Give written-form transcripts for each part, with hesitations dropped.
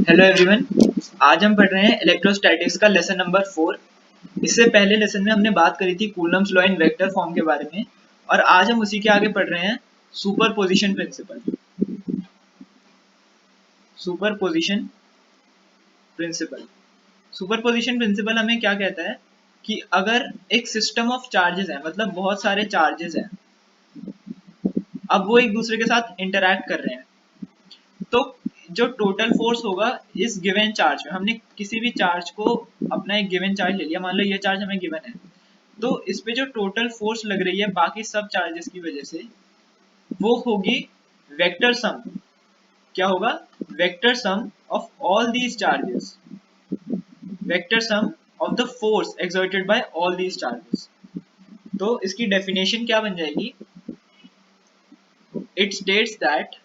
Hello everyone, आज हम पढ़ रहे हैं इलेक्ट्रोस्टैटिक्स का लेसन नंबर 4। इससे पहले लेसन में हमने बात करी थी Coulomb's law in vector form के बारे में, और आज हम उसी के आगे पढ़ रहे हैं superposition principle. Superposition principle superposition principle हमें क्या कहता है कि अगर एक सिस्टम ऑफ चार्जेस है, मतलब बहुत सारे चार्जेस हैं, अब वो एक दूसरे के साथ इंटरैक्ट कर रहे हैं, तो जो टोटल फोर्स होगा इस गिवन चार्ज में, हमने किसी भी चार्ज को अपना एक गिवन चार्ज ले लिया, मान लो ये चार्ज हमें गिवन है, तो इस पे जो टोटल फोर्स लग रही है बाकी सब चार्जेस की वजह से, वो होगी वेक्टर सम। क्या होगा? Vector sum of all these charges, vector sum of the force exerted by all these charges. तो इसकी डेफिनेशन क्या बन जाएगी? It states that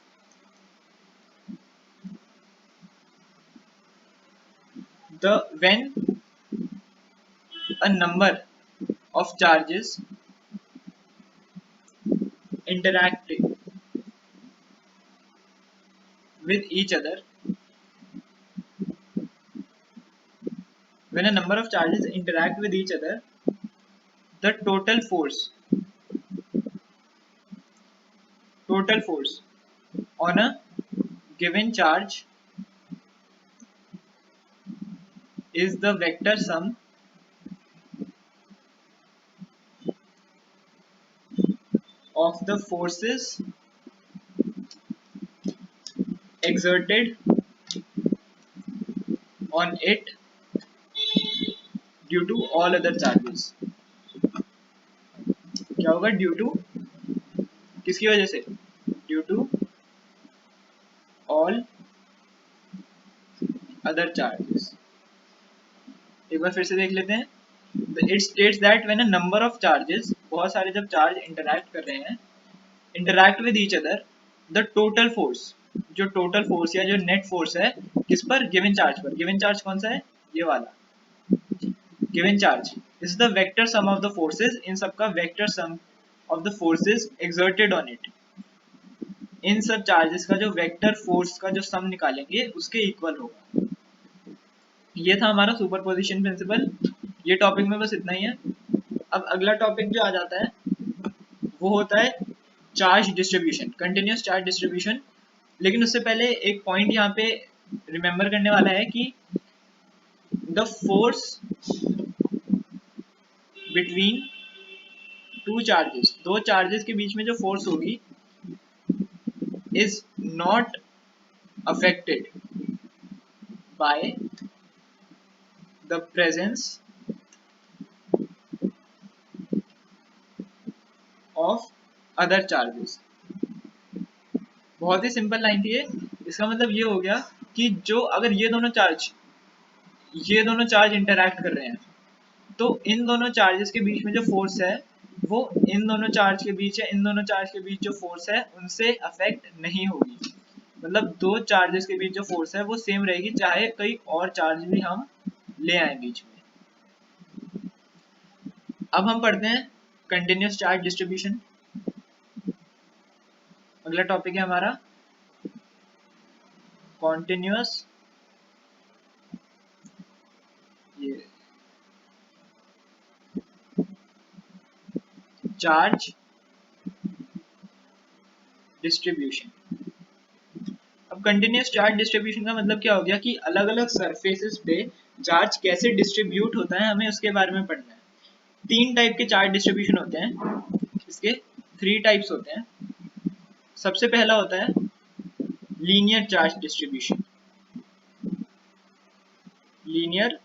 when a number of charges interacting with each other, when a number of charges interact with each other, the total force on a given charge is the vector sum of the forces exerted on it due to all other charges। क्या होगा? Due to किसकी वजह से? Due to all other charges. एक बार फिर से देख लेते हैं। It states that when a number of charges, बहुत सारे जब चार्ज इंटरैक्ट कर रहे हैं, interact with each other, the total force, जो टोटल फोर्स या जो नेट फोर्स है, किस पर? गिवन चार्ज पर। गिवन चार्ज कौन सा है? ये वाला given charge is the vector sum of the forces, इन सब का vector sum of the forces exerted on it. इन सब चार्जेस का जो वेक्टर फोर्स का जो सम निकालेंगे उसके इक्वल होगा। ये था हमारा सुपरपोजिशन प्रिंसिपल। ये टॉपिक में बस इतना ही है। अब अगला टॉपिक जो आ जाता है वो होता है charge distribution, continuous charge distribution. लेकिन उससे पहले एक पॉइंट यहाँ पे रिमेम्बर करने वाला है कि the force between two charges, दो चार्जेस के बीच में जो फोर्स होगी, is not affected by the presence of other charges. बहुत ही सिंपल लाइन थी ये। इसका मतलब ये हो गया कि जो अगर ये दोनों चार्ज इंटरैक्ट कर रहे हैं, तो इन दोनों चार्जेस के बीच में जो फोर्स है वो इन दोनों चार्ज के बीच है, इन दोनों चार्ज के बीच जो फोर्स है उनसे अफेक्ट नहीं होगी। मतलब दो चार्जेस के बीच जो फोर्स है वो सेम रहेगी, चाहे कई और चार्ज भी हम ले आए बीच में। अब हम पढ़ते हैं कंटिन्यूस चार्ज डिस्ट्रीब्यूशन। अगला टॉपिक है हमारा कॉन्टिन्यूस चार्ज डिस्ट्रीब्यूशन। अब कंटिन्यूस चार्ज डिस्ट्रीब्यूशन का मतलब क्या हो गया कि अलग अलग सरफेसेस पे चार्ज कैसे डिस्ट्रीब्यूट होता है, हमें उसके बारे में पढ़ना है। तीन टाइप के चार्ज डिस्ट्रीब्यूशन होते हैं, इसके 3 टाइप्स होते हैं। सबसे पहला होता है linear charge distribution. Linear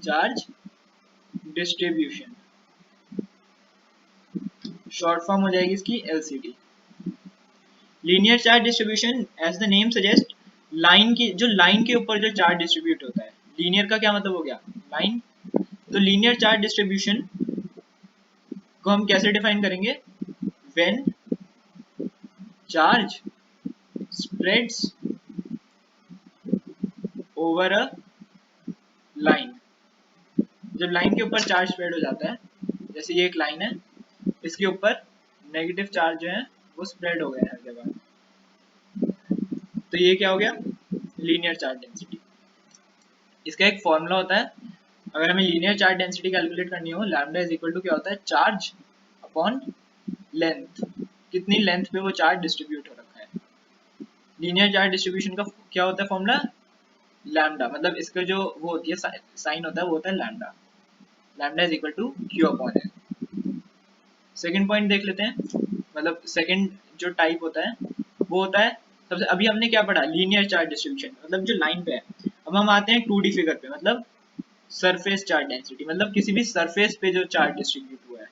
charge distribution, short form हो जाएगी इसकी LCD। Linear charge distribution, as the name suggest, line के ऊपर जो चार्ज डिस्ट्रीब्यूट होता है। लीनियर का क्या मतलब हो गया? लाइन। तो लीनियर चार्ज डिस्ट्रीब्यूशन को हम कैसे डिफाइन करेंगे? When charge spreads over a line. जब लाइन के ऊपर चार्ज स्प्रेड हो जाता है, जैसे ये एक लाइन है, इसके ऊपर नेगेटिव चार्ज जो है वो स्प्रेड हो गया हर जगह, तो ये क्या हो गया? Linear charge density. इसका एक फॉर्मूला होता है, अगर हमें लीनियर चार्ज डेंसिटी कैलकुलेट करनी हो, लैम्डा इज इक्वल टू क्या होता है, चार्ज अपॉन लेंथ, कितनी लेंथ पे वो चार्ज डिस्ट्रीब्यूट हो रखा है। लीनियर चार्ज डिस्ट्रीब्यूशन का क्या होता है फॉर्मूला, लैम्डा, मतलब इसका जो वो होती है साइन होता है, वो होता है lambda, lambda is equal to Q upon l. Second point देख लेते हैं, मतलब सेकंड जो टाइप होता है वो होता है सबसे, अभी हमने क्या पढ़ा, लीनियर चार्ज डिस्ट्रीब्यूशन, मतलब जो लाइन पे है। अब हम आते हैं 2D फिगर पे, मतलब सरफेस चार्ज डेंसिटी, मतलब किसी भी सरफेस पे जो चार्ज डिस्ट्रीब्यूट हुआ है,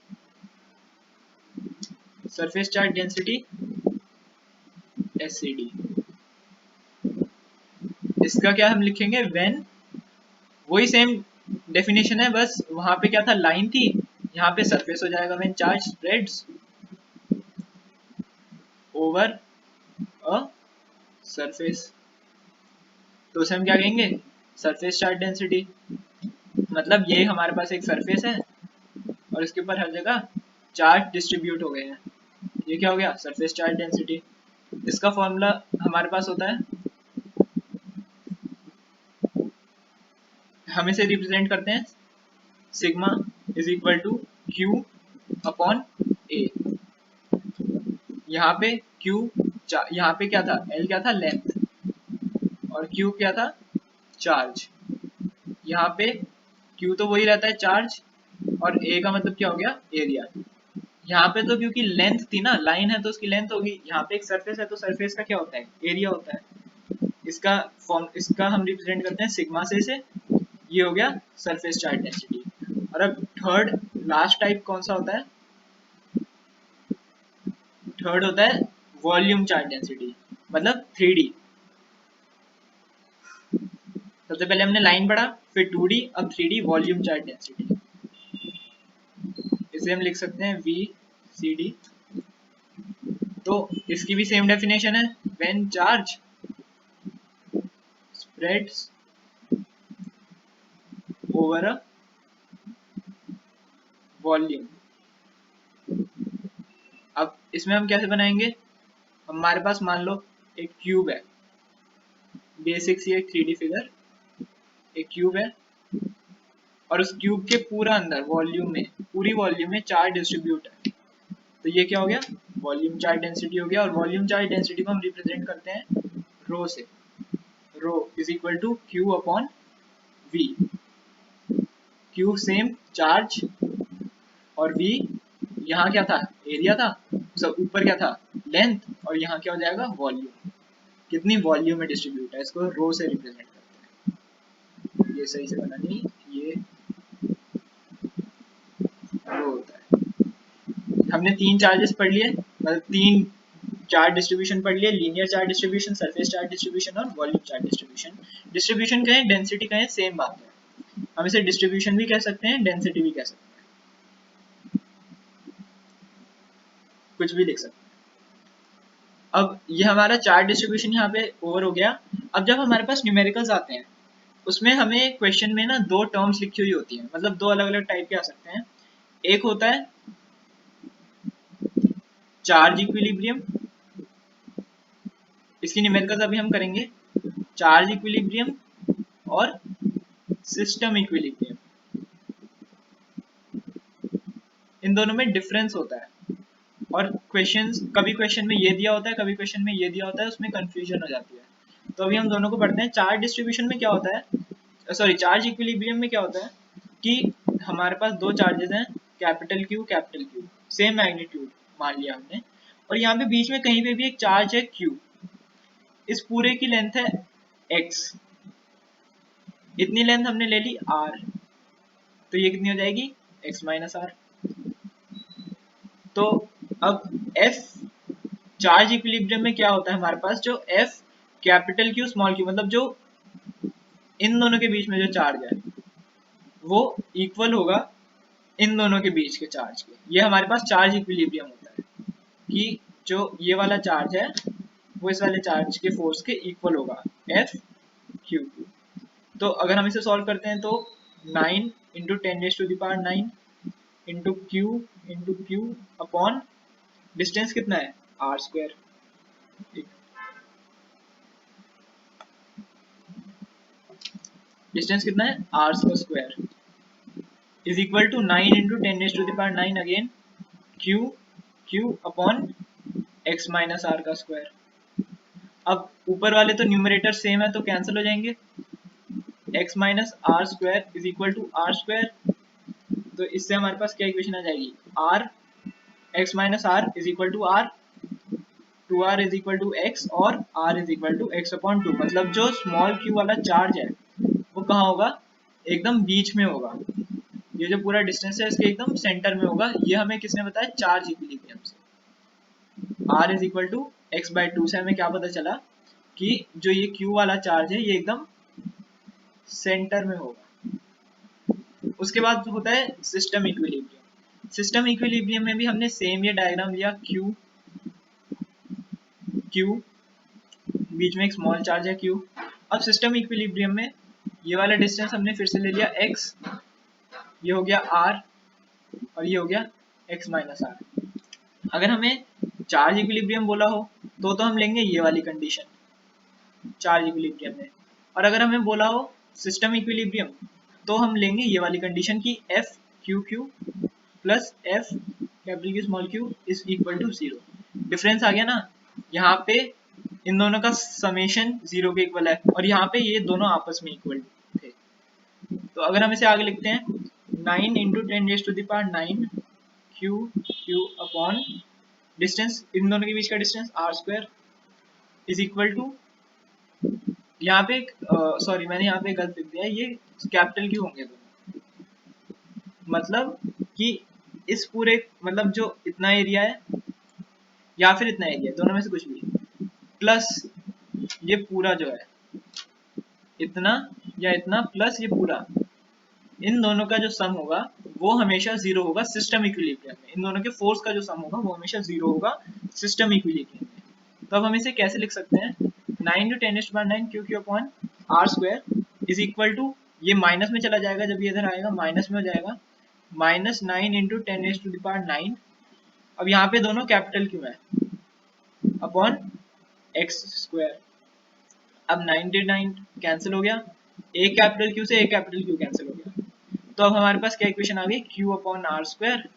सरफेस चार्ज डेंसिटी SCD। इसका क्या हम लिखेंगे, व्हेन, वही सेम डेफिनेशन है, बस वहां पे क्या था, लाइन थी, यहाँ पे सरफेस हो जाएगा, when charge spreads over a surface, तो उसे हम क्या कहेंगे, सरफेस चार्ज डेंसिटी। मतलब ये हमारे पास एक सरफेस है और इसके ऊपर हर जगह चार्ज डिस्ट्रीब्यूट हो गए हैं, ये क्या हो गया, सरफेस चार्ज डेंसिटी। इसका फॉर्मूला हमारे पास होता है, हम इसे रिप्रेजेंट करते हैं sigma is equal to Q upon A. यहाँ पे क्यू, यहाँ पे क्या था, एल क्या था, लेंथ, और क्यू क्या था, चार्ज। यहाँ पे क्यू तो वही रहता है, चार्ज, और ए का मतलब क्या हो गया, एरिया। यहाँ पे तो क्योंकि लेंथ थी ना, लाइन है तो उसकी लेंथ होगी, यहाँ पे एक सरफेस है तो सरफेस का क्या होता है, एरिया होता है। इसका फॉर्म, इसका हम रिप्रेजेंट करते हैं सिग्मा से ये हो गया सरफेस चार्ज डेंसिटी। और अब थर्ड लास्ट टाइप कौन सा होता है, थर्ड होता है वॉल्यूम चार्ज डेंसिटी, मतलब 3D। सबसे पहले हमने लाइन पढ़ा, फिर 2D, अब 3D वॉल्यूम चार्ज डेंसिटी। इसे हम लिख सकते हैं VCD। तो इसकी भी सेम डेफिनेशन है, when charge spreads over a volume. अब इसमें हम कैसे बनाएंगे, हमारे पास मान लो एक क्यूब है, बेसिक सी एक 3D फिगर, एक क्यूब है और उस क्यूब के पूरा अंदर वॉल्यूम में, पूरी वॉल्यूम में चार्ज डिस्ट्रीब्यूट है, तो ये क्या हो गया, वॉल्यूम चार्ज डेंसिटी हो गया। और वॉल्यूम चार्ज डेंसिटी को हम रिप्रेजेंट करते हैं रो से, rho is equal to Q upon V. Q same charge, और वी यहाँ क्या था, एरिया था, सब ऊपर क्या था, लेंथ, और यहाँ क्या हो जाएगा, वॉल्यूम, कितनी वॉल्यूम में डिस्ट्रीब्यूट है, इसको रो से रिप्रेजेंट करते हैं। ये सही से बना नहीं, ये रो होता है। हमने तीन चार्जेस पढ़ लिए, मतलब तीन चार्ज डिस्ट्रीब्यूशन पढ़ लिए, linear charge distribution, surface charge distribution और वॉल्यूम चार्ज डिस्ट्रीब्यूशन। डिस्ट्रीब्यूशन कहें, डेंसिटी कहें, सेम बात है, हम इसे डिस्ट्रीब्यूशन भी कह सकते हैं, डेंसिटी भी कह सकते हैं, कुछ भी लिख सकते हैं। अब ये हमारा चार्ज डिस्ट्रीब्यूशन यहाँ पे ओवर हो गया। अब जब हमारे पास न्यूमेरिकल्स आते हैं, उसमें हमें क्वेश्चन में ना दो टर्म्स लिखी हुई होती हैं, मतलब दो अलग अलग टाइप के आ सकते हैं। एक होता है चार्ज इक्विलिब्रियम, इसकी न्यूमेरिकल्स अभी हम करेंगे, चार्ज इक्विलिब्रियम और सिस्टम इक्विलिब्रियम। इन दोनों में डिफरेंस होता है, और क्वेश्चंस, कभी क्वेश्चन में ये दिया होता है, कभी क्वेश्चन में ये दिया होता है, उसमें कंफ्यूजन हो जाती है। तो अभी हम दोनों को पढ़ते हैं। चार्ज डिस्ट्रीब्यूशन में क्या होता है, सॉरी चार्ज इक्विलिब्रियम में क्या होता है कि हमारे पास दो चार्जेस हैं, कैपिटल क्यू, सेम मैग्नीट्यूड मान लिया हमने, और यहाँ पे बीच में कहीं पे भी एक चार्ज है क्यू, इस पूरे की लेंथ है एक्स, इतनी लेंथ हमने ले ली आर, तो ये कितनी हो जाएगी, एक्स माइनस आर। तो अब एफ चार्ज इक्विलिब्रियम में क्या होता है, हमारे पास जो F capital Q small q, मतलब जो इन दोनों के बीच में जो चार्ज है वो इक्वल होगा इन दोनों के बीच के चार्ज के। ये हमारे पास चार्ज इक्विलिब्रियम होता है कि जो ये वाला चार्ज है वो इस वाले चार्ज के फोर्स के इक्वल होगा, एफ क्यू। तो अगर हम इसे सॉल्व करते हैं तो 9 into 10⁹ into Q upon distance कितना है, आर स्क्वायर। डिस्टेंस कितना है r का square is equal to 9 into 10⁻⁹ again q upon x minus r का स्क्वायर। अब ऊपर वाले तो न्यूमरेटर सेम है तो कैंसिल हो जाएंगे, x minus r square is equal to r square, तो इससे हमारे पास क्या इक्वेशन आ जाएगी r x minus r is equal to r, 2r is equal to x और r is equal to x upon 2। मतलब जो स्मॉल q वाला charge है वो कहाँ होगा, एकदम बीच में होगा, ये जो पूरा डिस्टेंस है इसके एकदम सेंटर में होगा। ये हमें किसने बताया, चार्ज इक्विलिब्रियम से। r is equal to x by 2 से हमें क्या पता चला कि जो ये q वाला चार्ज है ये एकदम सेंटर में होगा। उसके बाद होता है सिस्टम इक्विलिब्रियम। सिस्टम इक्विलिब्रियम में भी हमने सेम ये डायग्राम लिया, q बीच में एक स्मॉल चार्ज है q। अब सिस्टम इक्विलिब्रियम में ये वाला डिस्टेंस हमने फिर से ले लिया x, ये हो गया r और ये हो गया x माइनस r। अगर हमें चार्ज इक्विलिब्रियम बोला हो तो हम लेंगे ये वाली कंडीशन चार्ज इक्विलिब्रियम में, और अगर हमें बोला हो सिस्टम इक्विलिब्रियम तो हम लेंगे ये वाली कंडीशन की F Q Q plus F capital Q small Q is equal to 0। Difference आ गया ना, यहाँ पे इन दोनों का समेशन 0 के इक्वल है और यहाँ पे ये दोनों आपस में इक्वल थे। तो अगर हम इसे आगे लिखते हैं 9 into 10⁻⁹ Q Q upon distance, इन दोनों के बीच का distance r square is equal to, यहाँ पे सॉरी मैंने यहाँ पे गलत लिख दिया है, ये कैपिटल क्यू होंगे दोनों, मतलब कि इस पूरे मतलब जो इतना एरिया है या फिर इतना एरिया, दोनों में से कुछ भी, प्लस ये पूरा जो है इतना या इतना प्लस ये पूरा, इन दोनों का जो सम होगा वो हमेशा 0 होगा सिस्टम इक्विलिब्रियम में। इन दोनों के फोर्स का जो सम होगा वो हमेशा 0 होगा सिस्टम इक्विलिब्रियम में। तो अब हम इसे कैसे लिख सकते हैं, 9 × 10⁻⁹ Q Q upon r square is equal to, ये माइनस में चला जाएगा, जब ये इधर आएगा माइनस में हो जाएगा, -9 × 10⁻⁹। अब यहाँ पे दोनों कैपिटल क्यू है अपॉन एक्स स्क्वायर। अब 99 कैंसिल हो गया, एक कैपिटल क्यू से एक कैपिटल क्यू कैंसिल हो गया, तो अब हमारे पास क्या इक्वेशन आ गई, q upon r square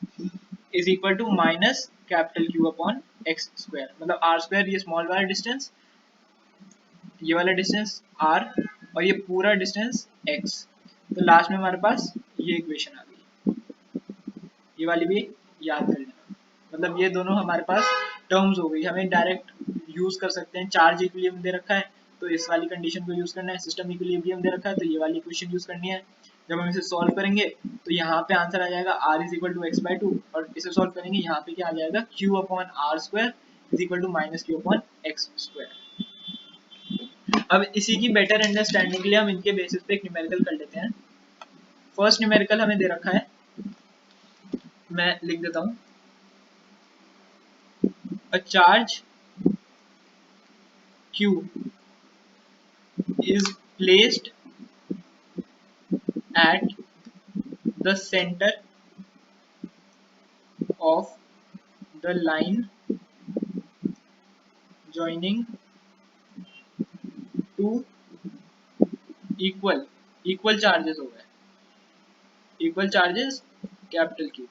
is equal to minus capital q upon x square. मतलब आर स्क्वायर ये स्मॉल वाला डिस्टेंस, ये वाला डिस्टेंस r और ये पूरा डिस्टेंस x, तो लास्ट में हमारे पास ये इक्वेशन आ गई, ये वाली भी याद कर लेना। मतलब ये दोनों हमारे पास टर्म्स हो गई, हमें डायरेक्ट यूज कर सकते हैं। चार्ज इक्विलिब्रियम दे रखा है तो इस वाली कंडीशन को यूज करना है, सिस्टम इक्विलिब्रियम दे रखा है तो ये वाली इक्वेशन यूज करनी है। जब हम इसे सॉल्व करेंगे तो यहाँ पे आंसर आ जाएगा r is equal to x by 2, और इसे सॉल्व करेंगे यहाँ पे क्या आ जाएगा, q upon r square is equal to minus q upon x square. अब इसी की बेटर अंडरस्टैंडिंग के लिए हम इनके बेसिस पे एक न्यूमेरिकल कर लेते हैं। फर्स्ट न्यूमेरिकल हमें दे रखा है, मैं लिख देता हूँ, a charge q is placed at the center of the line joining two equal charges हो गए, equal charges कैपिटल Q।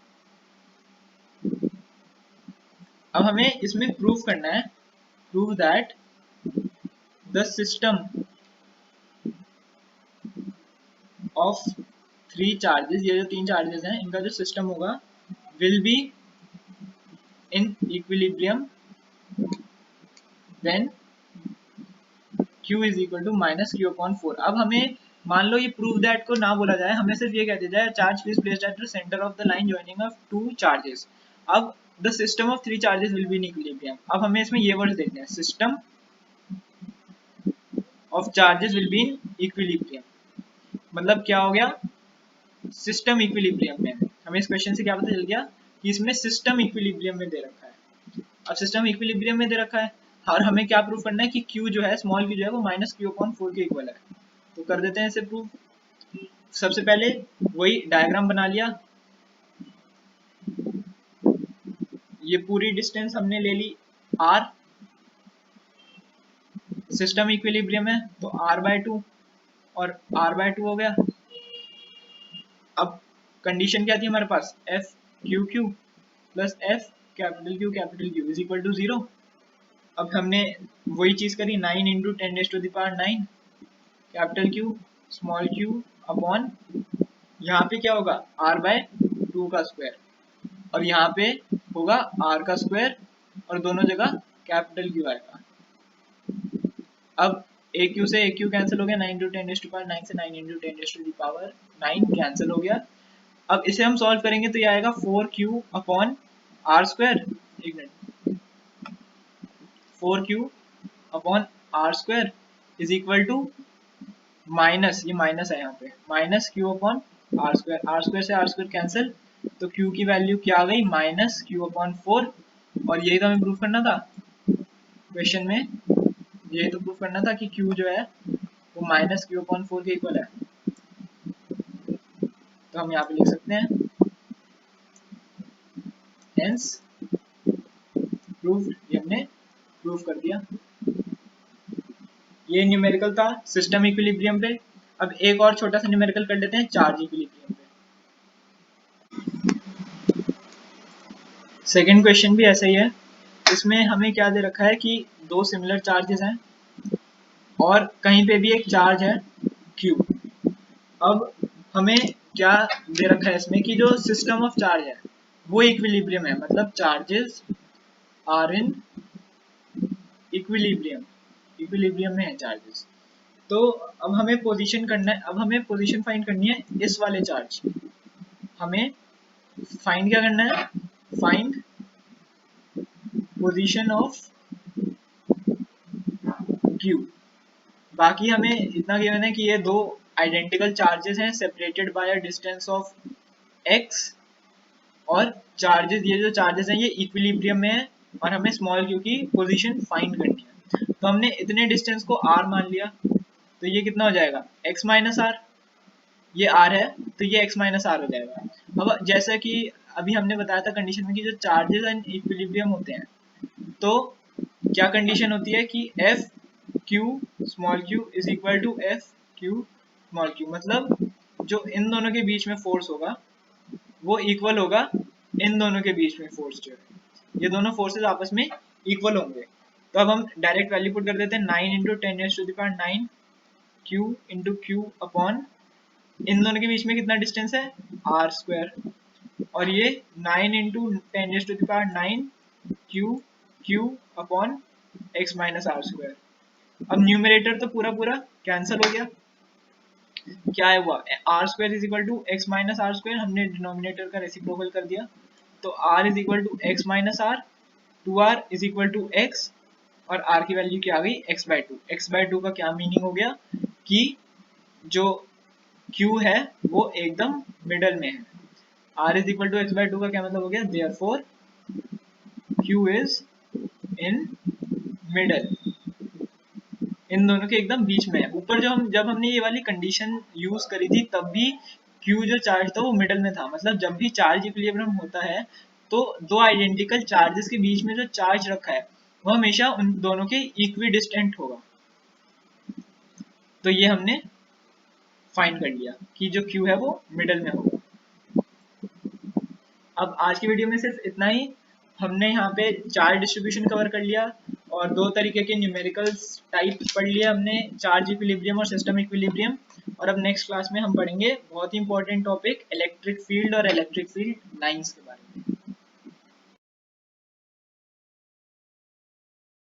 अब हमें इसमें प्रूव करना है, prove that the system of 3 charges, ये जो 3 चार्जेस हैं इनका जो सिस्टम होगा will be in equilibrium when q is equal to minus q upon 4। अब हमें मान लो ये प्रूव दैट को ना बोला जाए, हमें सिर्फ ये कह दिया जाए charge is placed at the centre of the line joining of 2 charges. अब the system of 3 charges will be in equilibrium. अब हमें इसमें ये वर्ड्स देखने हैं, system of charges will be in equilibrium, मतलब क्या हो गया, सिस्टम इक्विलिब्रियम में। हमें इस क्वेश्चन से क्या पता चल गया कि इसमें सिस्टम इक्विलिब्रियम में दे रखा है। अब सिस्टम इक्विलिब्रियम में दे रखा है और हमें क्या प्रूव करना है कि q जो है स्मॉल q जो है वो माइनस क्यू अपॉन 4 के इक्वल है। तो कर देते हैं इसे प्रूव। सबसे पहले वही डायग्राम बना लिया, ये पूरी डिस्टेंस हमने ले ली r, सिस्टम इक्विलिब्रियम है तो r बाय 2 और r/2 हो गया। अब कंडीशन क्या थी हमारे पास, F Q Q plus F capital Q is equal to 0। अब हमने वही चीज करी, 9 into 10⁹9 capital Q small Q upon, यहाँ पे क्या होगा r/2 का स्क्वायर, और यहाँ पे होगा r का स्क्वायर, और दोनों जगह कैपिटल क्यू आएगा। अब ए क्यू से ए क्यू कैंसिल हो गया, 9 इंटू 10⁹9 से 9 इंटू 10⁹9 कैंसिल हो गया। अब इसे हम सॉल्व करेंगे तो ये आएगा 4q अपॉन आर स्क्वायर, एक मिनट, 4q upon r square is equal to minus, ये माइनस है यहाँ पे, minus q upon r square से आर स्क्वायर कैंसिल, तो q की वैल्यू क्या आ गई, माइनस q अपॉन 4। और यही तो हमें प्रूफ करना था क्वेश्चन में, यही तो प्रूफ करना था कि q जो है वो माइनस q अपॉन 4 के इक्वल है। तो हम यहाँ पे लिख सकते हैं हेंस प्रूव्ड, ये हमने प्रूफ कर दिया। ये न्यूमेरिकल था सिस्टम इक्विलिब्रियम पे। अब एक और छोटा सा न्यूमेरिकल कर लेते हैं चार्ज इक्विलिब्रियम पे। सेकंड क्वेश्चन भी ऐसा ही है, इसमें हमें क्या दे रखा है कि दो सिमिलर चार्जेस हैं और कहीं पे भी एक चार्ज है Q। अब हमें क्या दे रखा है इसमें कि जो सिस्टम ऑफ चार्ज है वो इक्विलिब्रियम है, मतलब चार्जेस आर इन इक्विलिब्रियम में है चार्जेस। तो अब हमें पोजीशन करना है, अब हमें पोजीशन फाइंड करनी है इस वाले चार्ज की। हमें फाइंड क्या करना है, फाइंड पोजीशन ऑफ Q। बाकी हमें इतना गिवन है कि ये दो आइडेंटिकल चार्जेस हैं separated by a distance of x, और चार्जेस, ये जो चार्जेस हैं ये इक्विलिब्रियम में है, और हमें स्मॉल q की पोजीशन फाइंड करनी है। तो हमने इतने डिस्टेंस को r मान लिया, तो ये कितना हो जाएगा x माइनस आर, ये r है तो ये x माइनस आर हो जाएगा। अब जैसा कि अभी हमने बताया था कंडीशन में कि जो चार्जेस एंड इक्विलिब्रियम होते हैं, तो क्या कंडीशन होती है कि F q small Q is equal to F q small q, मतलब जो इन दोनों के बीच में फोर्स होगा वो इक्वल होगा इन दोनों के बीच में फोर्स, जो है ये दोनों फोर्सेस आपस में इक्वल होंगे। तो अब हम डायरेक्ट वैल्यू पुट कर देते हैं, 9 into 10⁹9 Q into Q upon, इन दोनों के बीच में कितना डिस्टेंस है आर स्क्वायर, और ये 9 into 10⁹9 q Q upon x minus r square. अब न्यूमरेटर तो पूरा पूरा कैंसिल हो गया, क्या है हुआ r square is equal to x minus r square, हमने डिनोमिनेटर का रेसिप्रोकल कर दिया, तो r is equal to x minus r, 2r is equal to x, और आर की वैल्यू क्या आ गई x/2। x/2 का क्या मीनिंग हो गया कि जो q है वो एकदम मिडल में है। r is equal to x/2 का क्या मतलब हो गया, therefore q is in middle, इन दोनों के एकदम बीच में है। ऊपर जब हमने ये वाली कंडीशन यूज करी थी तब भी Q जो चार्ज था वो मिडल में था, मतलब जब भी चार्ज इक्विलिब्रियम होता है तो दो आइडेंटिकल चार्जेस के बीच में जो चार्ज रखा है वो हमेशा उन दोनों के इक्वी डिस्टेंट होगा। तो ये हमने फाइंड कर लिया कि जो Q है वो मिडल में होगा। अब आज की वीडियो में सिर्फ इतना ही, हमने यहाँ पे चार्ज डिस्ट्रीब्यूशन कवर कर लिया और दो तरीके के न्यूमेरिकल्स टाइप पढ़ लिया हमने, चार्ज इक्विलिब्रियम और सिस्टम इक्विलिब्रियम। और अब नेक्स्ट क्लास में हम पढ़ेंगे बहुत ही इंपॉर्टेंट टॉपिक इलेक्ट्रिक फील्ड और इलेक्ट्रिक फील्ड लाइंस के बारे में।